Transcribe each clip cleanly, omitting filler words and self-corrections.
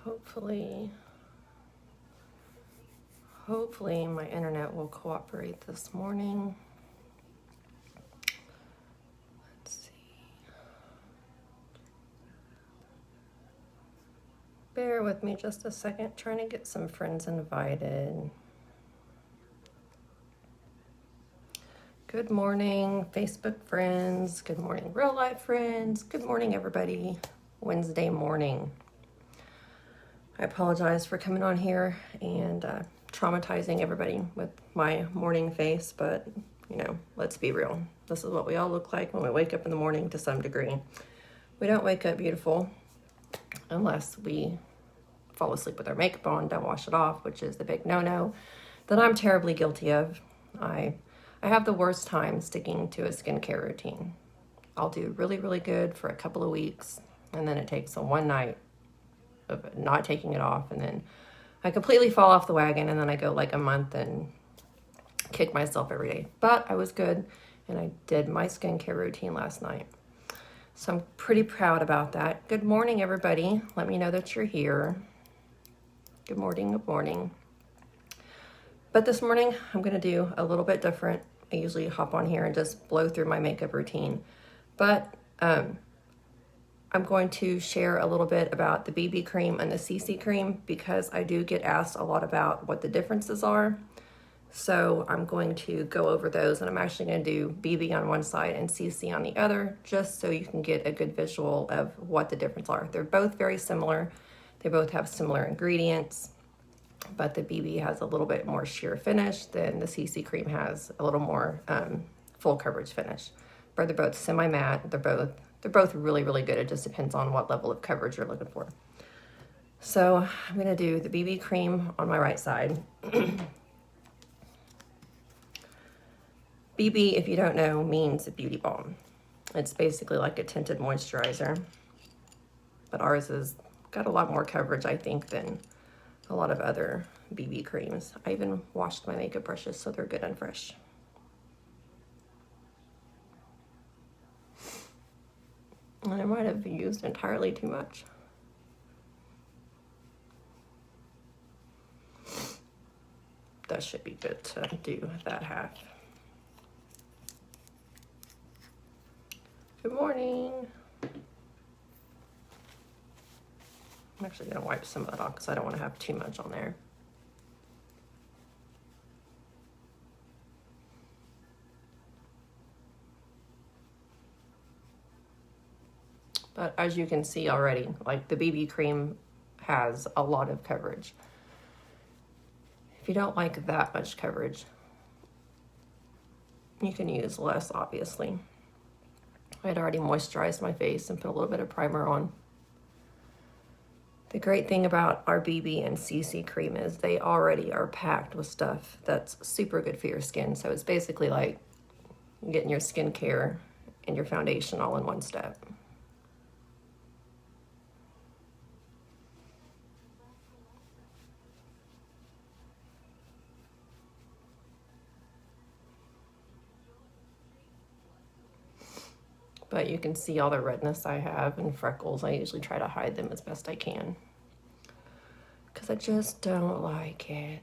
Hopefully my internet will cooperate this morning. Let's see. Bear with me just a second, trying to get some friends invited. Good morning, Facebook friends. Good morning, real life friends. Good morning, everybody. Wednesday morning. I apologize for coming on here and traumatizing everybody with my morning face, but you know, let's be real. This is what we all look like when we wake up in the morning to some degree. We don't wake up beautiful unless we fall asleep with our makeup on, don't wash it off, which is the big no-no that I'm terribly guilty of. I have the worst time sticking to a skincare routine. I'll do really, really good for a couple of weeks, and then it takes one night of not taking it off, and then I completely fall off the wagon, and then I go like a month and kick myself every day. But I was good, and I did my skincare routine last night. So I'm pretty proud about that. Good morning, everybody. Let me know that you're here. Good morning, good morning. But this morning, I'm gonna do a little bit different. I usually hop on here and just blow through my makeup routine. But I'm going to share a little bit about the BB cream and the CC cream because I do get asked a lot about what the differences are. So I'm going to go over those, and I'm actually going to do BB on one side and CC on the other, just so you can get a good visual of what the difference are. They're both very similar. They both have similar ingredients, but the BB has a little bit more sheer finish than the CC cream has a little more full coverage finish. But they're both semi-matte. They're both really, really good. It just depends on what level of coverage you're looking for. So I'm going to do the BB cream on my right side. BB, if you don't know, means a beauty balm. It's basically like a tinted moisturizer. But ours has got a lot more coverage, I think, than a lot of other BB creams. I even washed my makeup brushes so they're good and fresh. And I might have used entirely too much. That should be good to do that half. Good morning. I'm actually gonna wipe some of that off because I don't want to have too much on there. But as you can see already, like the BB cream has a lot of coverage. If you don't like that much coverage, you can use less, obviously. I had already moisturized my face and put a little bit of primer on. The great thing about our BB and CC cream is they already are packed with stuff that's super good for your skin. So it's basically like getting your skincare and your foundation all in one step. But you can see all the redness I have and freckles. I usually try to hide them as best I can because I just don't like it.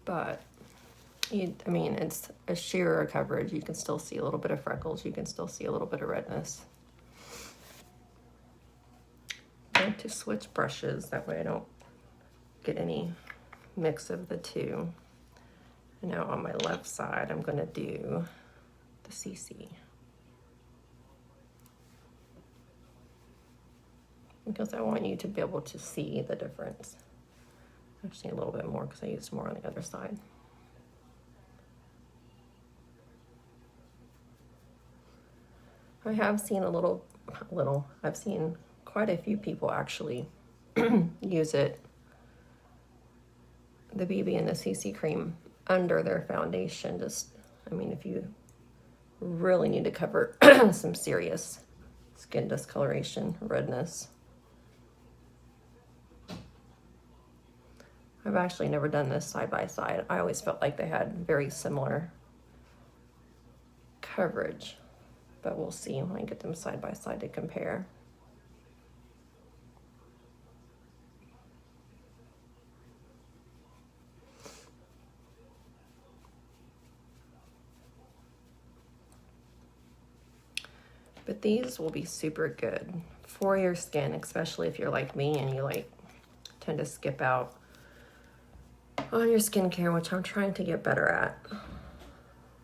But, I mean, it's a sheerer coverage. You can still see a little bit of freckles. You can still see a little bit of redness. I'm going to switch brushes. That way I don't get any mix of the two. And now on my left side, I'm going to do the CC. Because I want you to be able to see the difference. Actually, a little bit more because I used more on the other side. I have seen I've seen quite a few people actually use it, the BB and the CC cream, under their foundation. Just, I mean, if you really need to cover some serious skin discoloration, redness. I've actually never done this side by side. I always felt like they had very similar coverage. but we'll see when I get them side by side to compare. But these will be super good for your skin, especially if you're like me and you like tend to skip out on your skincare, which I'm trying to get better at.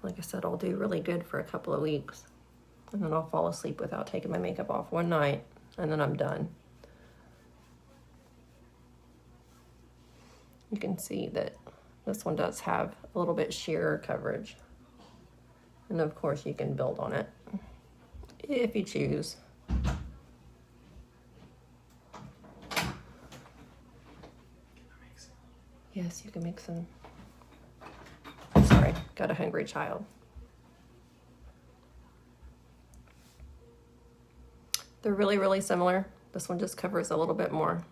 Like I said, I'll do really good for a couple of weeks, and then I'll fall asleep without taking my makeup off one night, and then I'm done. You can see that this one does have a little bit sheerer coverage. And of course you can build on it if you choose. Yes, you can make some. Sorry, got a hungry child. They're really, really similar. This one just covers a little bit more.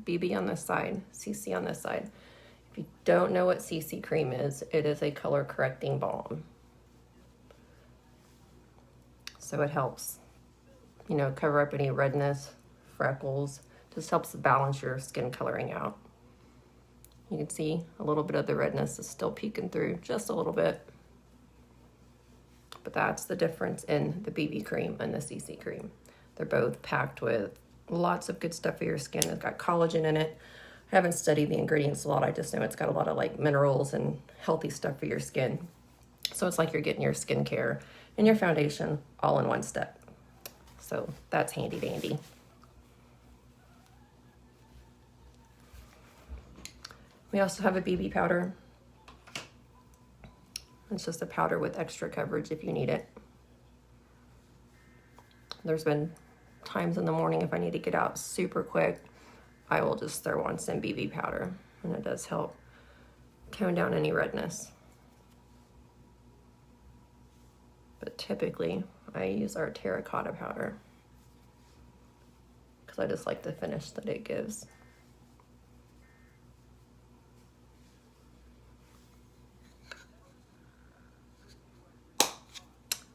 BB on this side, CC on this side. If you don't know what CC cream is, it is a color correcting balm. So it helps, you know, cover up any redness, freckles, just helps balance your skin coloring out. You can see a little bit of the redness is still peeking through, just a little bit. But that's the difference in the BB cream and the CC cream. They're both packed with lots of good stuff for your skin. It's got collagen in it. I haven't studied the ingredients a lot. I just know it's got a lot of like minerals and healthy stuff for your skin. So it's like you're getting your skincare and your foundation all in one step. So that's handy dandy. We also have a BB powder. It's just a powder with extra coverage if you need it. There's been times in the morning if I need to get out super quick, I will just throw on some BB powder, and it does help tone down any redness. But typically I use our terracotta powder because I just like the finish that it gives.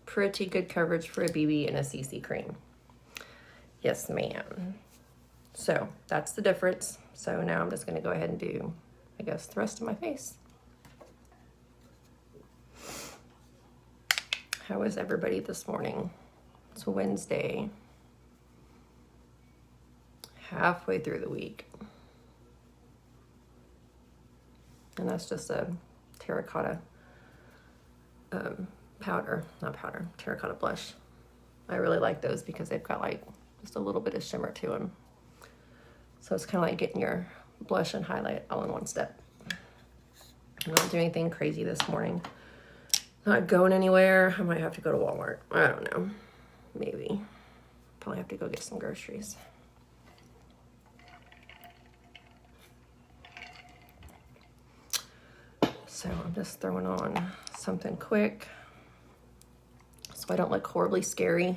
Pretty good coverage for a BB and a CC cream. Yes, ma'am. So that's the difference. So now I'm just going to go ahead and do, I guess, the rest of my face. How is everybody this morning? It's Wednesday, halfway through the week. And that's just a terracotta terracotta blush. I really like those because they've got like just a little bit of shimmer to them. So it's kind of like getting your blush and highlight all in one step. I'm not doing anything crazy this morning. Not going anywhere. I might have to go to Walmart. I don't know. Maybe. Probably have to go get some groceries. So I'm just throwing on something quick so I don't look horribly scary.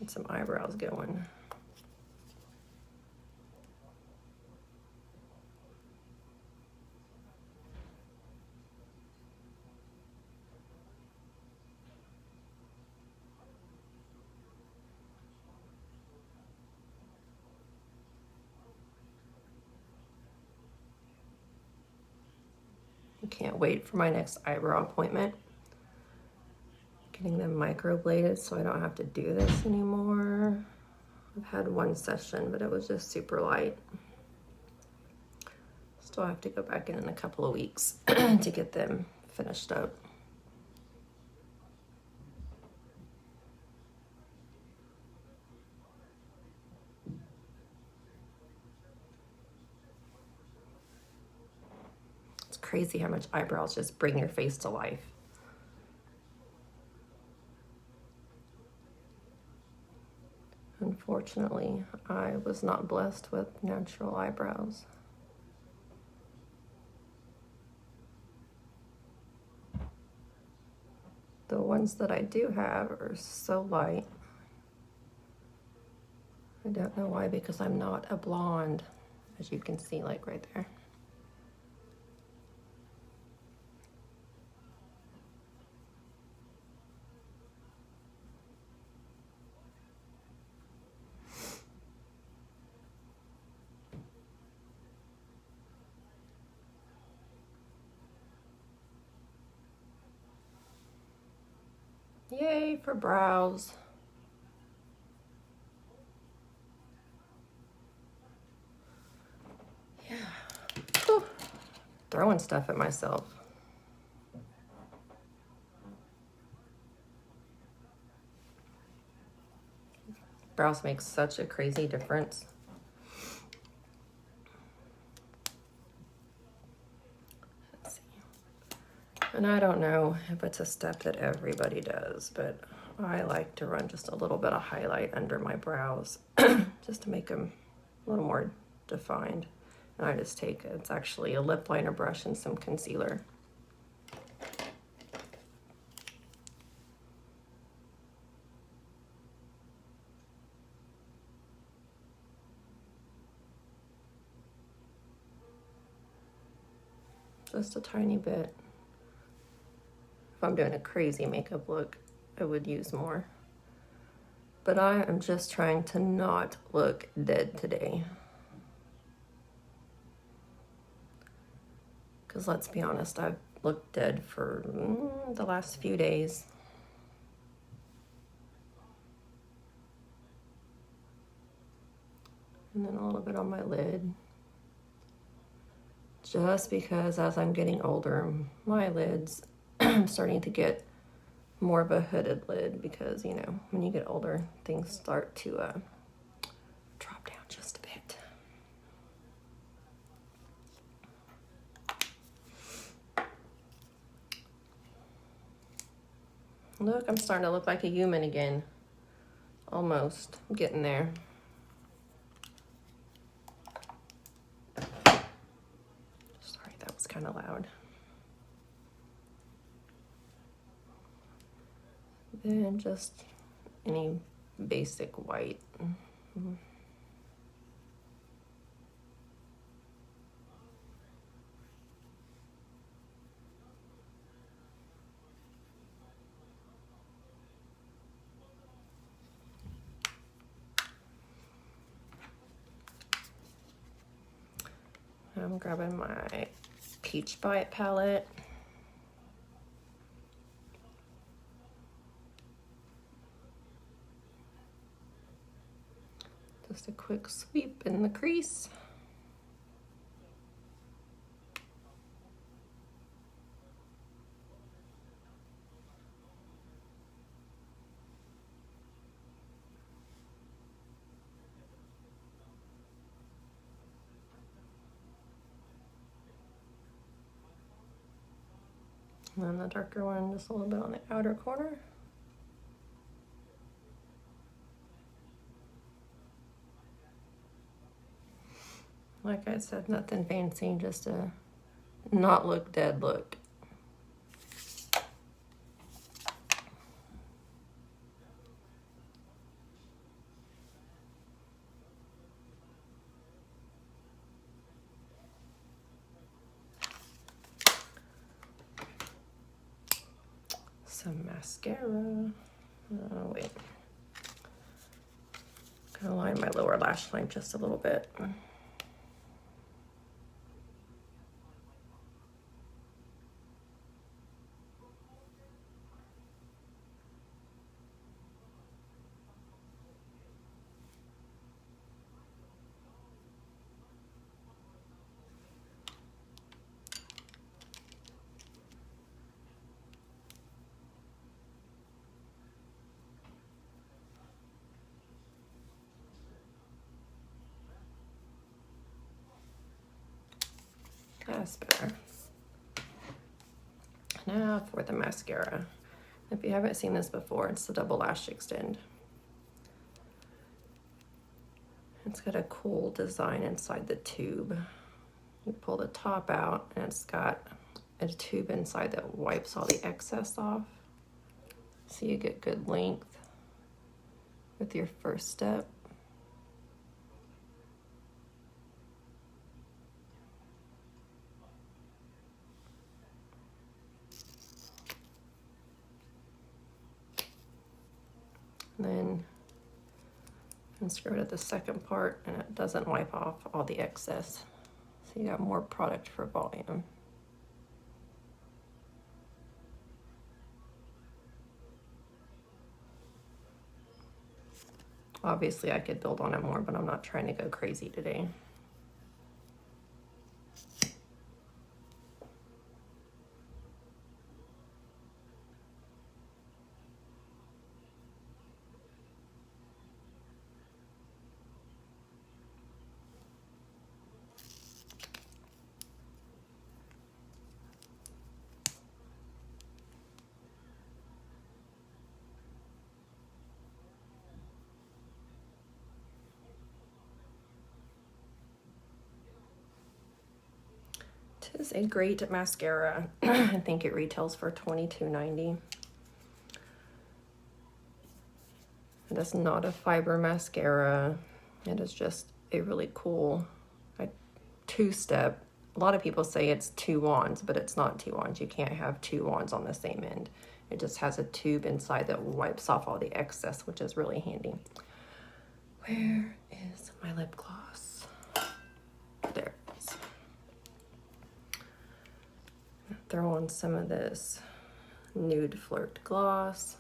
Get some eyebrows going. Can't wait for my next eyebrow appointment. Getting them microbladed so I don't have to do this anymore. I've had one session, but it was just super light. Still have to go back in a couple of weeks to get them finished up. Crazy how much eyebrows just bring your face to life. Unfortunately, I was not blessed with natural eyebrows. The ones that I do have are so light. I don't know why, because I'm not a blonde, as you can see, like right there. Yay for brows. Yeah. Whew. Throwing stuff at myself. Brows make such a crazy difference. Let's see. And I don't know if it's a step that everybody does, but I like to run just a little bit of highlight under my brows just to make them a little more defined. And I just take, it's actually a lip liner brush and some concealer. Just a tiny bit. If I'm doing a crazy makeup look, I would use more. But I am just trying to not look dead today. Because let's be honest, I've looked dead for the last few days. And then a little bit on my lid. Just because as I'm getting older, my lid's starting to get more of a hooded lid because, you know, when you get older, things start to drop down just a bit. Look, I'm starting to look like a human again. Almost. I'm getting there. Sorry, that was kind of loud. Then just any basic white. I'm grabbing my Peach Bite palette. Just a quick sweep in the crease. And then the darker one just a little bit on the outer corner. Like I said, nothing fancy, just a not look dead look. Some mascara. Oh, wait. Gonna line my lower lash line just a little bit. That's better. Now for the mascara. If you haven't seen this before, it's the Double Lash Extend. It's got a cool design inside the tube. You pull the top out and it's got a tube inside that wipes all the excess off. So you get good length with your first step. And then insert it at the second part and it doesn't wipe off all the excess. So you got more product for volume. Obviously, I could build on it more, but I'm not trying to go crazy today. It is a great mascara. I think it retails for $22.90. It is not a fiber mascara. It is just a really cool two-step. A lot of people say it's 2 wands, but it's not 2 wands. You can't have 2 wands on the same end. It just has a tube inside that wipes off all the excess, which is really handy. Where is my lip gloss? There it is. Throw on some of this Nude Flirt gloss.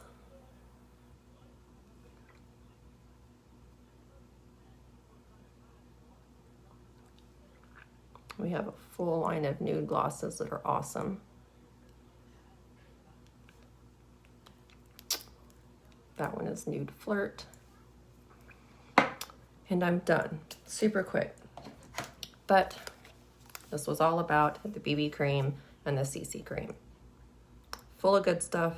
We have a full line of nude glosses that are awesome. That one is Nude Flirt. And I'm done. Super quick. But this was all about the BB cream and the CC cream. Full of good stuff.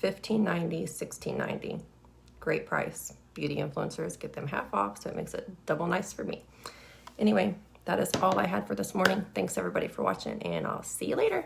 $15.90, $16.90. Great price. Beauty influencers get them half off, so it makes it double nice for me. Anyway, that is all I had for this morning. Thanks everybody for watching, and I'll see you later.